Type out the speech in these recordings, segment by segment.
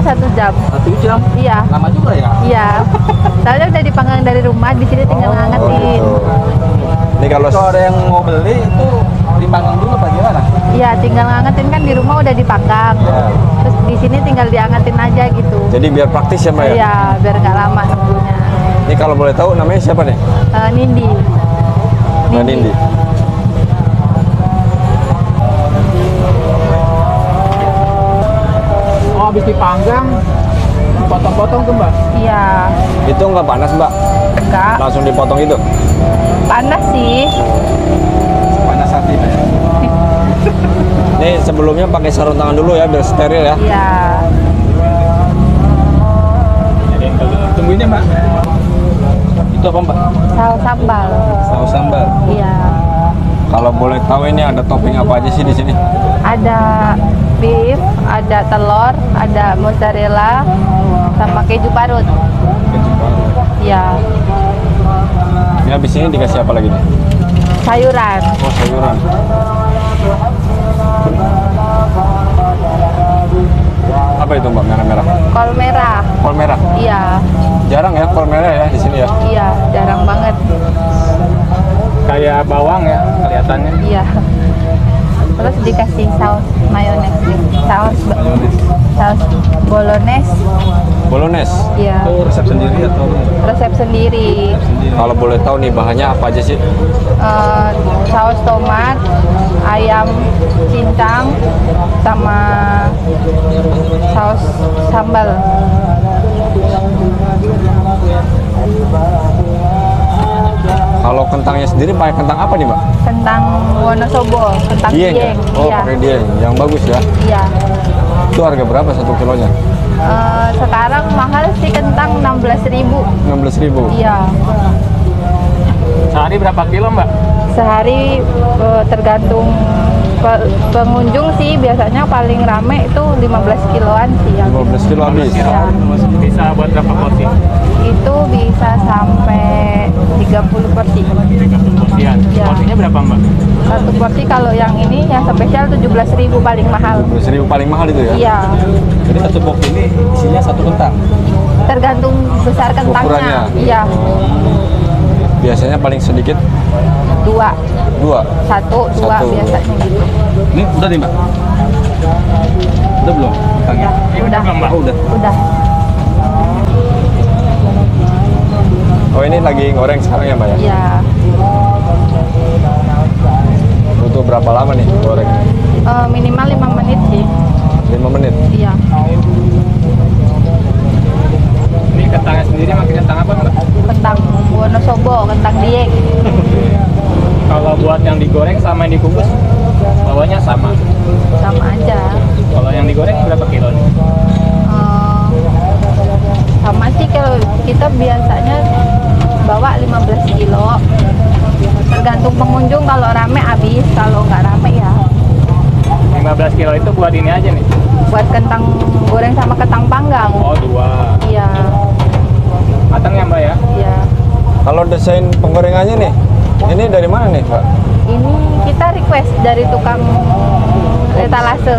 1 jam. 1 jam? Iya. Lama juga ya? Iya. Soalnya udah dipanggang dari rumah, di sini tinggal ngangetin. Gitu. Ini kalau ada yang mau beli itu dipanggang dulu apa gimana? Iya, tinggal ngangetin kan di rumah udah dipanggang. Ya. Terus di sini tinggal diangetin aja gitu. jadi biar praktis ya, Mbak ya? Iya, biar nggak lama nunggunya. Ini kalau boleh tahu namanya siapa nih? Nindi. Mbak Nindi. Oh, habis dipanggang, potong-potong tuh Mbak? Iya. Itu nggak panas, Mbak? Enggak. Langsung dipotong itu? Panas sih. Panas hati. Ini sebelumnya pakai sarung tangan dulu ya, biar steril ya. Iya. Tungguin ya Mbak. Itu apa Mbak? Saus sambal. Saus sambal. Iya. Kalau boleh tahu ini ada topping apa aja sih di sini? Ada beef, ada telur, ada mozzarella, sama keju parut. Iya. Ini habis ini dikasih apa lagi nih? Sayuran. Oh, sayuran. Apa itu Mbak, merah-merah? Kol merah. Kol merah. Iya. Jarang ya kol merah ya di sini ya. Iya, jarang banget. Kayak bawang ya kelihatannya. Iya. Terus dikasih saus mayones, saus bolognese. Bolognese. Iya. Itu resep sendiri atau? Resep sendiri. Kalau boleh tahu nih bahannya apa aja sih? Saus tomat, ayam cincang, sama saus sambal. Kalau kentangnya sendiri pakai kentang apa nih Mbak? Kentang Wonosobo, kentang Dieng ya? dieng. Oh, Iya. pakai dieng. Yang bagus ya. Iya. Itu harga berapa 1 kilonya? Sekarang mahal sih kentang 16.000. 16.000. Iya. Sehari berapa kilo Mbak? Sehari tergantung pengunjung sih, biasanya paling rame itu 15 kiloan sih yang 15 kilo habis. Iya. Bisa buat berapa porsi? Itu bisa sampai 30 porsi. 30 porsian. Iya. Porsinya berapa Mbak? Satu porsi kalau yang ini yang spesial 17.000 paling mahal. 12.000 paling mahal itu ya? Iya. Jadi satu box ini isinya 1 kentang. Tergantung besar kentangnya. Ukurannya? Iya. Biasanya paling sedikit 2, 2. 1, 2 Satu. biasanya gitu. Ini udah nih Mbak? Udah belum? Kentangnya? Udah. Mbak, udah. Udah. Oh, ini lagi goreng sekarang ya Mbak ya? Iya. Butuh berapa lama nih goreng? Minimal 5 menit sih. 5 menit? Iya. Ini kentangnya sendiri pakai kentang apa Mbak? Kentang Wonosobo, kentang dieng. Kalau buat yang digoreng sama yang dikukus, bawahnya sama. Sama aja. Kalau yang digoreng berapa kilo nih? Sama sih, kalau kita biasanya bawa 15 kilo. Tergantung pengunjung, kalau rame habis, kalau nggak rame ya 15 kilo itu buat ini aja nih? buat kentang goreng sama kentang panggang. Oh, 2. Iya. Matang ya Mbak ya? Iya. Kalau desain penggorengannya nih, ini dari mana nih Mbak? Ini kita request dari tukang etalase.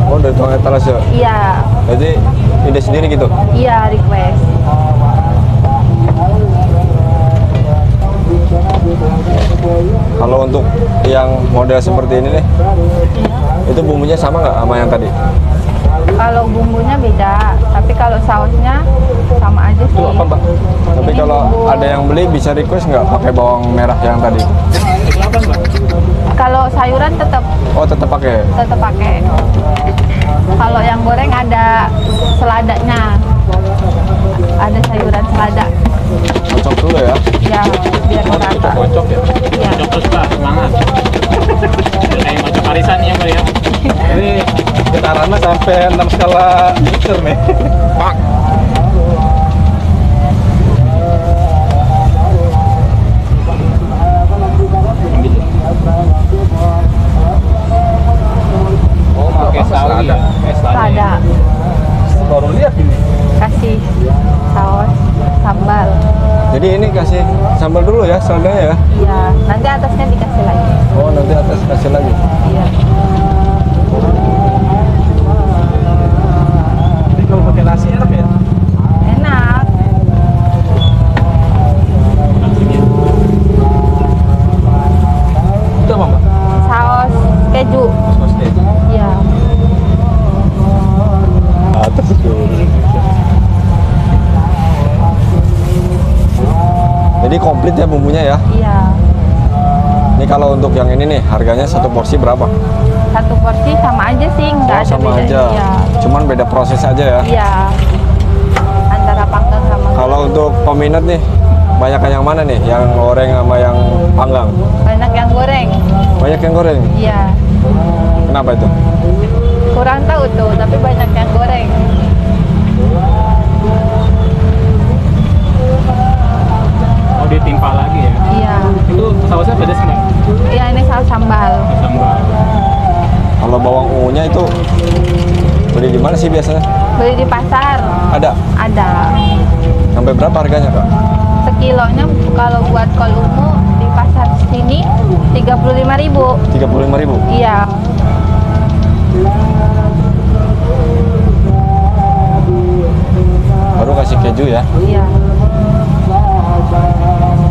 Oh, dari tukang etalase. Iya. Jadi ide sendiri gitu? Iya, request. Kalau untuk yang model seperti ini nih, itu bumbunya sama nggak sama yang tadi? Kalau bumbunya beda, tapi kalau sausnya sama aja sih. Itu apa Mbak? Tapi Ini kalau bumbu. ada yang beli bisa request nggak pakai bawang merah yang tadi? Itu apa Mbak? Kalau sayuran tetap Oh, tetap pakai. pakai. Kalau yang goreng ada seladanya. Ada sayuran selada. Kocok dulu ya. Ya, biar merata. Kocok ya? Iya. Kocok terus Mbak, semangat. Kayak kocok arisan ya Mbak ya? Ini getarannya sampai 6 skala Richter nih. Pak. Oh, pakai sawi ya? Selada. Baru lihat ini. Kasih saus sambal. Jadi ini kasih sambal dulu ya, seladanya ya. Iya, nanti atasnya dikasih lagi. Oh, nanti atas kasih lagi. Iya. Jadi kalau pakai nasi komplit ya bumbunya ya. Iya. Ini kalau untuk yang ini nih, harganya satu porsi berapa? Satu porsi sama aja sih, nggak Oh, ada sama bedanya. aja. Iya. Cuman beda proses aja ya. Iya. Antara panggang sama Kalau untuk peminat nih, banyak yang mana nih? Yang goreng sama yang panggang? banyak yang goreng. Banyak yang goreng. Iya. Kenapa itu? Kurang tahu tuh, tapi banyak yang goreng. Oh, ditimpa lagi ya. Iya. Itu sausnya pedas nggak? Iya, ini saus sambal. Sambal. Kalau bawang ungunya itu beli di mana sih biasanya? Beli di pasar. Ada. Ada. Sampai berapa harganya, Kak? Sekilonya kalau buat kol ungu di pasar sini 35.000. 35.000. Iya. Baru kasih keju ya. Iya.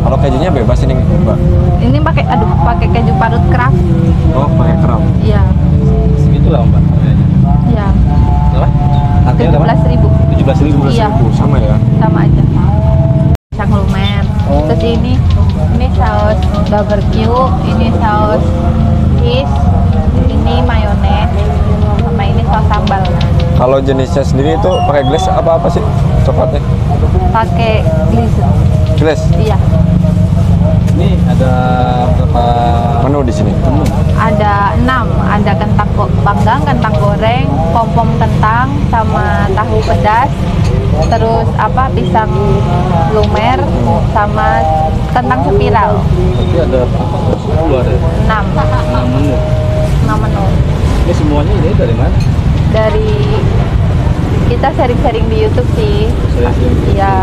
Kalau kejunya bebas ini, Mbak. Ini pakai keju parut Kraft. Oh, pakai kram. Iya. Segitulah Mbak. Iya. Berapa? Harganya berapa? 17.000. 17.000. Iya. Sama ya. Sama aja. Pisang lumer. Terus ini saus barbecue, ini saus cheese, ini mayones, sama ini saus sambal. Kalau jenisnya sendiri itu pakai glaze apa sih? Coklatnya? Pakai glaze. Glaze. Iya. Ini ada berapa Menu di sini. menu? Ada 6, ada kentang panggang, kentang goreng, pom-pom kentang, sama tahu pedas, terus pisang lumer, sama kentang spiral. Berarti ada berapa? 10 ada. 6 6 menu. menu. Ini semuanya ini dari mana? Dari kita sharing-sharing di YouTube sih. Sharing. Iya.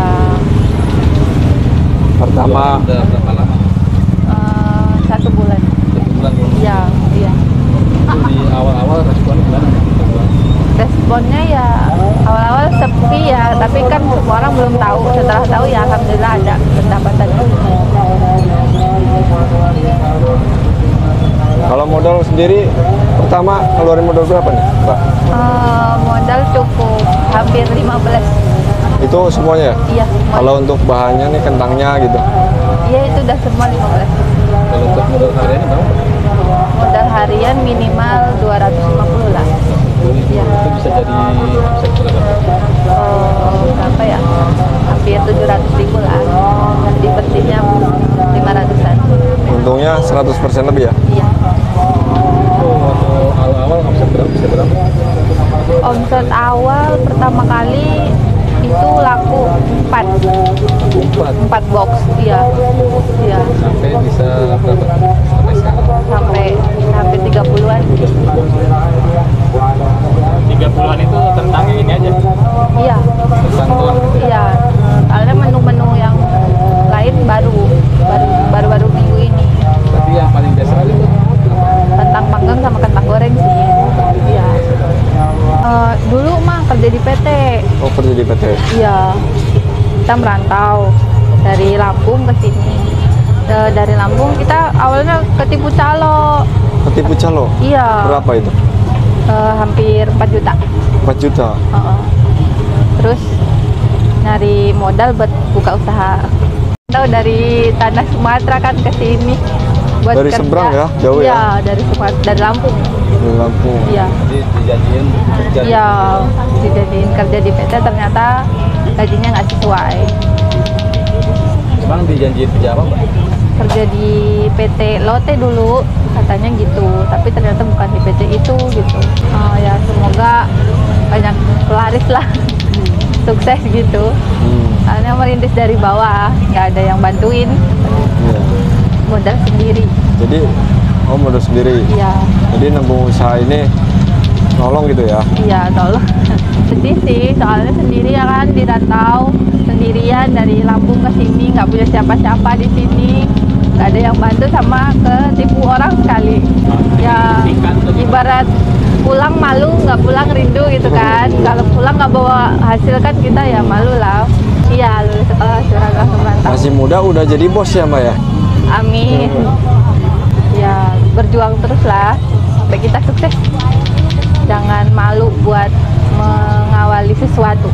Pertama Udah berapa lama? 1 bulan. 1 bulan. Iya, iya. Itu di awal-awal responnya gimana? Responnya ya awal-awal sepi ya, tapi kan semua orang belum tahu. Setelah tahu ya alhamdulillah ada pendapatan. kalau modal sendiri pertama ngeluarin modal berapa nih, Mbak? Modal cukup hampir 15. Itu semuanya ya? Iya, semua. Kalau untuk bahannya nih kentangnya gitu. Iya, itu udah semua 15. Kalau untuk modal hariannya berapa? Modal harian minimal 250 lah. Iya. Itu bisa jadi omset berapa? Berapa ya? Hampir 700.000 lah. Jadi bersihnya 500-an. Untungnya 100% lebih ya? Iya. Itu waktu awal-awal omset berapa? Bisa berapa? Omset awal pertama kali itu laku 4 box. Iya. Iya. Sampai bisa berapa? Sampai sekarang? Sampai hampir 30-an. 30-an itu tentang yang ini aja? Iya. Tentang doang gitu ya? Iya. Soalnya menu-menu yang lain baru minggu ini. Berarti yang paling biasa itu Kentang panggang sama kentang goreng sih. Iya. Dulu mah kerja di PT. Oh, kerja di PT. Iya. Kita merantau dari Lampung ke sini. Dari Lampung kita awalnya ketipu calo. Ketipu calo? Iya. Berapa itu? Hampir 4 juta. 4 juta? Terus nyari modal buat buka usaha. Tahu dari tanah Sumatera kan ke sini buat Dari kerja. seberang ya? Jauh ya? Iya, dari Sumatera, dari Lampung. Di Lampung. Iya. jadi dijanjiin kerja. Iya, dijadiin kerja di PT ternyata gajinya nggak sesuai. Emang dijanjiin kerja apa, Mbak? Kerja di PT Lotte dulu katanya gitu, tapi ternyata bukan di PT itu gitu. Ya semoga banyak pelaris lah, sukses gitu. Soalnya merintis dari bawah, nggak ada yang bantuin, Iya. modal sendiri. Jadi, modal sendiri. Iya, Jadi nembung usaha ini nolong gitu ya? iya tolong. Sedih sih, soalnya sendiri ya kan, dirantau sendirian dari Lampung ke sini, nggak punya siapa-siapa di sini, nggak ada yang bantu sama ketipu orang sekali. Ya ibarat pulang malu, nggak pulang rindu gitu kan. Kalau pulang nggak bawa hasil kan kita ya malu lah. Iya, lulus sekolah Suragam merantau. Masih muda udah jadi bos ya, Mbak ya? Amin. Ya berjuang terus lah sampai kita sukses. Jangan malu buat mengawali sesuatu.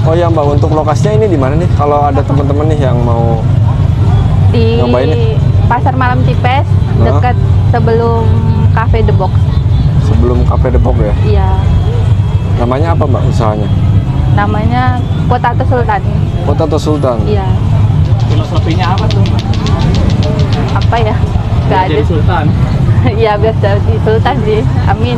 Oh ya Mbak, untuk lokasinya ini di mana nih? Kalau ada teman-teman nih yang mau Di Nyobain nih? Pasar Malam Cipes, dekat sebelum Cafe The Box. sebelum Cafe Depok ya. Iya, Namanya apa Mbak usahanya? namanya Potato Sultan. Potato Sultan. Iya, Filosofinya apa tuh? apa ya? Gak ada. Jadi sultan. Iya, biar jadi Sultan sih. Amin.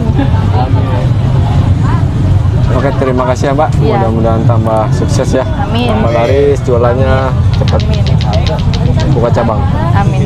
Oke, terima kasih ya Mbak. Iya. Mudah-mudahan tambah sukses ya. Amin. Mbak Laris jualannya cepat Amin. buka cabang. Amin.